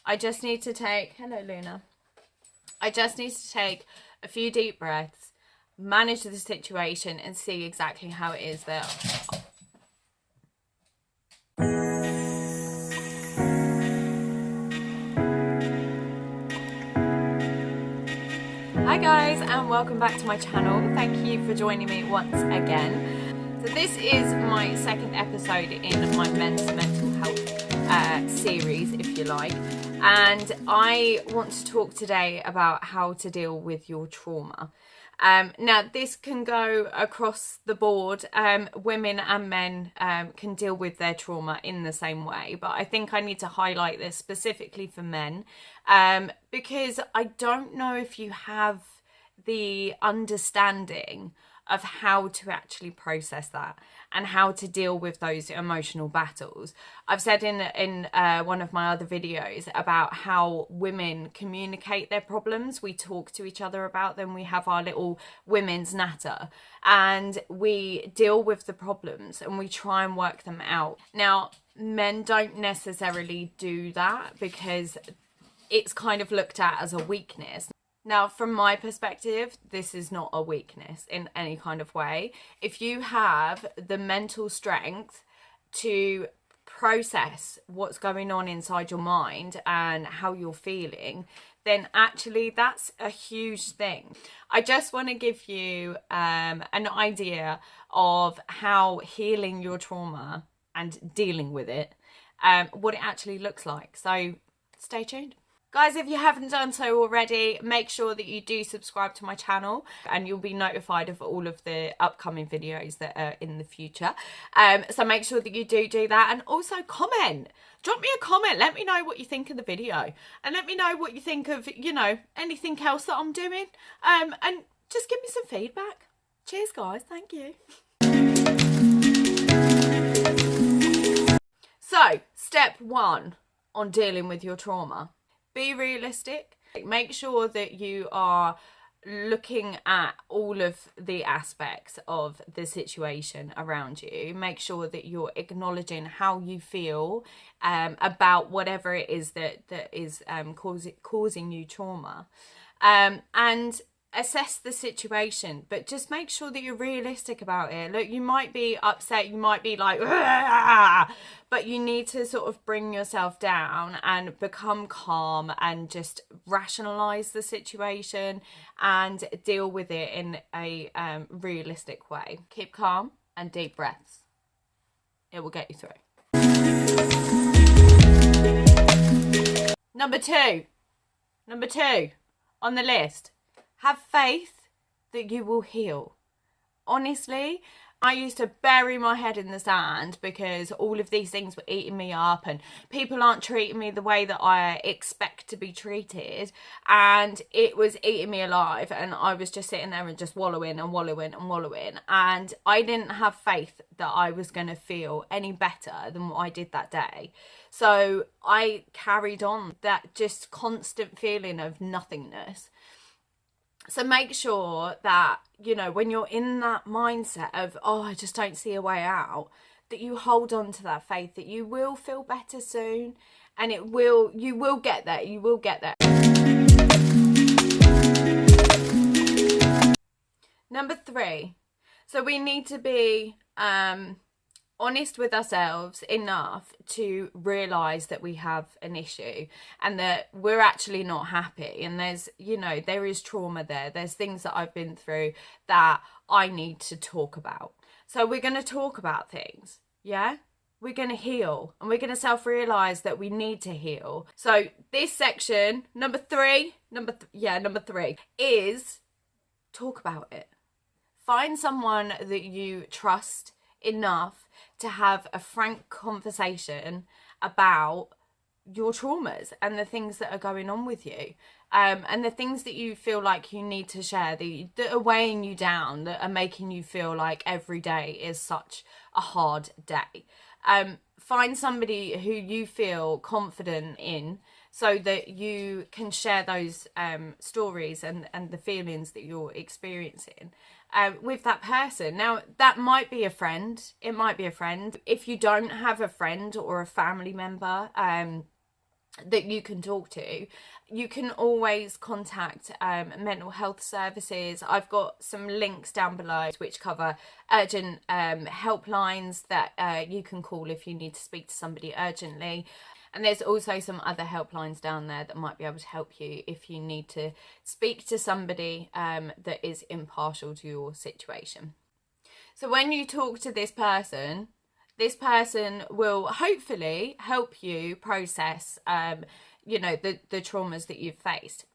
I just need to take, hello Luna. I just need to take a few deep breaths, manage the situation and see exactly how it is that Hi guys, and welcome back to my channel. Thank you for joining me once again. So this is my second episode in my men's mental health series, if you like, and I want to talk today about how to deal with your trauma. Now this can go across the board. Women and men can deal with their trauma in the same way, but I think I need to highlight this specifically for men, because I don't know if you have the understanding of how to actually process that and how to deal with those emotional battles. I've said in one of my other videos about how women communicate their problems. We talk to each other about them. We have our little women's natter and we deal with the problems and we try and work them out. Now, men don't necessarily do that because it's kind of looked at as a weakness. Now, from my perspective, this is not a weakness in any kind of way. If you have the mental strength to process what's going on inside your mind and how you're feeling, then actually that's a huge thing. I just want to give you an idea of how healing your trauma and dealing with it, what it actually looks like. So stay tuned. Guys, if you haven't done so already, make sure that you do subscribe to my channel and you'll be notified of all of the upcoming videos that are in the future. So make sure that you do that, and also comment. Drop me a comment. Let me know what you think of the video and let me know what you think of, you know, anything else that I'm doing. And just give me some feedback. Cheers, guys. Thank you. So, step 1 on dealing with your trauma. Be realistic. Make sure that you are looking at all of the aspects of the situation around you. Make sure that you're acknowledging how you feel about whatever it is that is causing you trauma. And assess the situation, but just make sure that you're realistic about it. Look, you might be upset, you might be like, but you need to sort of bring yourself down and become calm and just rationalize the situation and deal with it in a realistic way. Keep calm and deep breaths. It will get you through. Number two on the list. Have faith that you will heal. Honestly, I used to bury my head in the sand because all of these things were eating me up and people aren't treating me the way that I expect to be treated, and it was eating me alive, and I was just sitting there and just wallowing and I didn't have faith that I was going to feel any better than what I did that day. So I carried on that just constant feeling of nothingness. So make sure that, you know, when you're in that mindset of, oh, I just don't see a way out, that you hold on to that faith that you will feel better soon, and you will get there. Number 3. So we need to be honest with ourselves enough to realize that we have an issue and that we're actually not happy, and there's, you know, there is trauma there's things that I've been through that I need to talk about. So we're going to talk about things. Yeah, we're going to heal, and we're going to self-realize that we need to heal. So this section, number 3 is talk about it. Find someone that you trust enough to have a frank conversation about your traumas and the things that are going on with you, and the things that you feel like you need to share, that are weighing you down, that are making you feel like every day is such a hard day. Find somebody who you feel confident in so that you can share those stories and the feelings that you're experiencing with that person. Now, that might be a friend. It might be a friend. If you don't have a friend or a family member that you can talk to, you can always contact mental health services. I've got some links down below which cover urgent helplines that you can call if you need to speak to somebody urgently. And there's also some other helplines down there that might be able to help you if you need to speak to somebody that is impartial to your situation. So when you talk to this person will hopefully help you process, you know, the traumas that you've faced.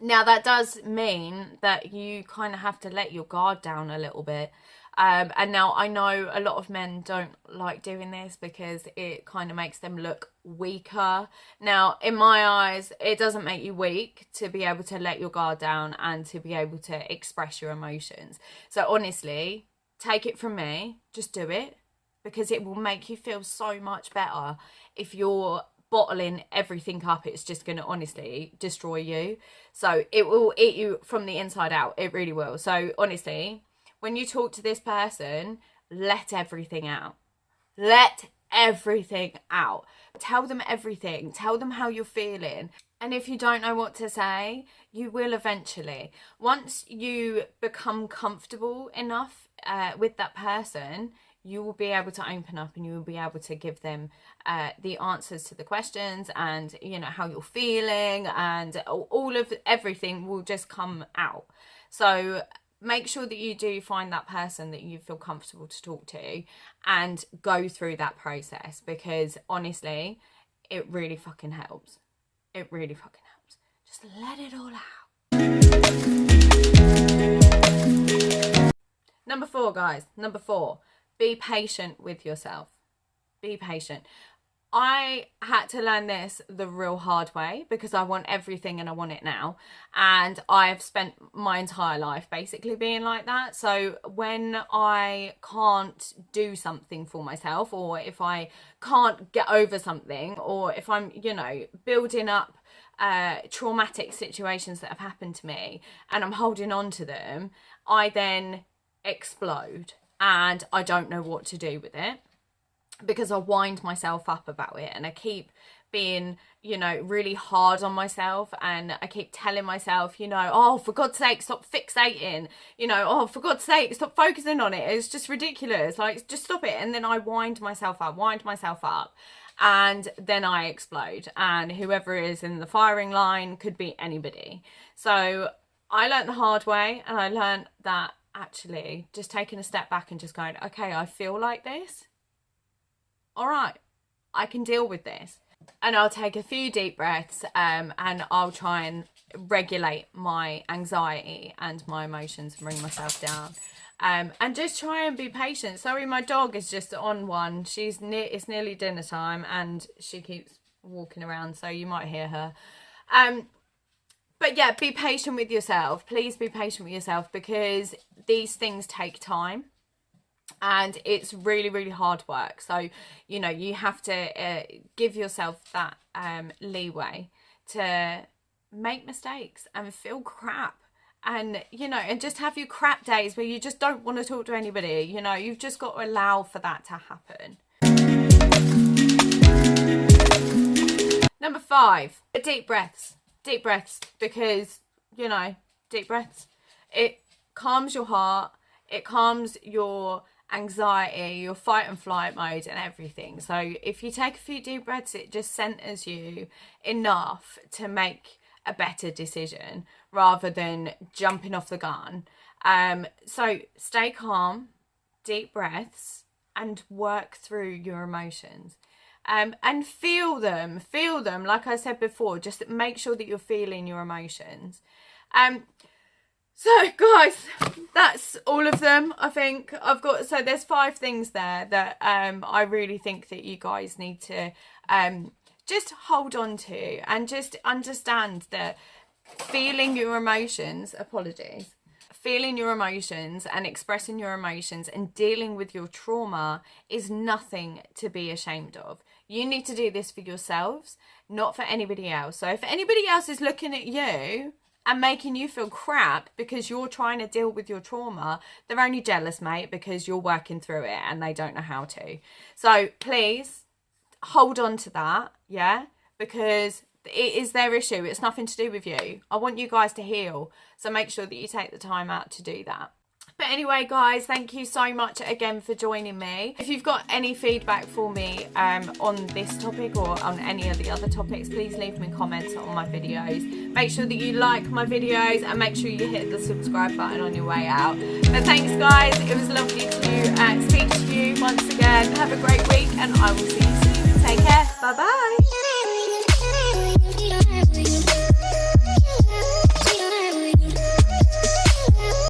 Now, that does mean that you kind of have to let your guard down a little bit. And now I know a lot of men don't like doing this because it kind of makes them look weaker. Now, in my eyes, it doesn't make you weak to be able to let your guard down and to be able to express your emotions. So honestly, take it from me, just do it, because it will make you feel so much better. If you're bottling everything up, it's just going to honestly destroy you. So it will eat you from the inside out. It really will. So honestly, when you talk to this person, let everything out. Let everything out. Tell them everything. Tell them how you're feeling. And if you don't know what to say, you will eventually. Once you become comfortable enough with that person, you will be able to open up and you will be able to give them the answers to the questions, and you know how you're feeling, and all of everything will just come out. So make sure that you do find that person that you feel comfortable to talk to and go through that process, because honestly, it really fucking helps. It really fucking helps. Just let it all out. Number 4, guys. Number 4. Be patient with yourself. Be patient. I had to learn this the real hard way because I want everything and I want it now. And I've spent my entire life basically being like that. So when I can't do something for myself, or if I can't get over something, or if I'm, you know, building up traumatic situations that have happened to me and I'm holding on to them, I then explode and I don't know what to do with it, because I wind myself up about it and I keep being, you know, really hard on myself, and I keep telling myself, you know, oh, for God's sake, stop fixating, you know, oh, for God's sake, stop focusing on it, it's just ridiculous, like, just stop it. And then I wind myself up, and then I explode, and whoever is in the firing line could be anybody. So I learned the hard way, and I learned that actually just taking a step back and just going, okay, I feel like this, all right, I can deal with this. And I'll take a few deep breaths and I'll try and regulate my anxiety and my emotions and bring myself down. And just try and be patient. Sorry, my dog is just on one. It's nearly dinner time and she keeps walking around, so you might hear her. But yeah, be patient with yourself. Please be patient with yourself, because these things take time. And it's really, really hard work. So, you know, you have to give yourself that leeway to make mistakes and feel crap. And, you know, and just have your crap days where you just don't want to talk to anybody. You know, you've just got to allow for that to happen. Number 5, deep breaths. Deep breaths, because, you know, deep breaths. It calms your heart. It calms your anxiety, your fight and flight mode and everything. So if you take a few deep breaths, it just centers you enough to make a better decision rather than jumping off the gun. So stay calm, deep breaths, and work through your emotions. And feel them. Like I said before, just make sure that you're feeling your emotions. So guys, that's all of them. I think so there's 5 things there that I really think that you guys need to just hold on to, and just understand that feeling your emotions, feeling your emotions and expressing your emotions and dealing with your trauma is nothing to be ashamed of. You need to do this for yourselves, not for anybody else. So if anybody else is looking at you and making you feel crap because you're trying to deal with your trauma, they're only jealous, mate, because you're working through it and they don't know how to. So please hold on to that, yeah? because it is their issue. It's nothing to do with you. I want you guys to heal. So make sure that you take the time out to do that. But anyway, guys, thank you so much again for joining me. If you've got any feedback for me on this topic or on any of the other topics, please leave me comments on my videos. Make sure that you like my videos and make sure you hit the subscribe button on your way out. But thanks, guys. It was lovely to speak to you once again. Have a great week, and I will see you soon. Take care. Bye-bye.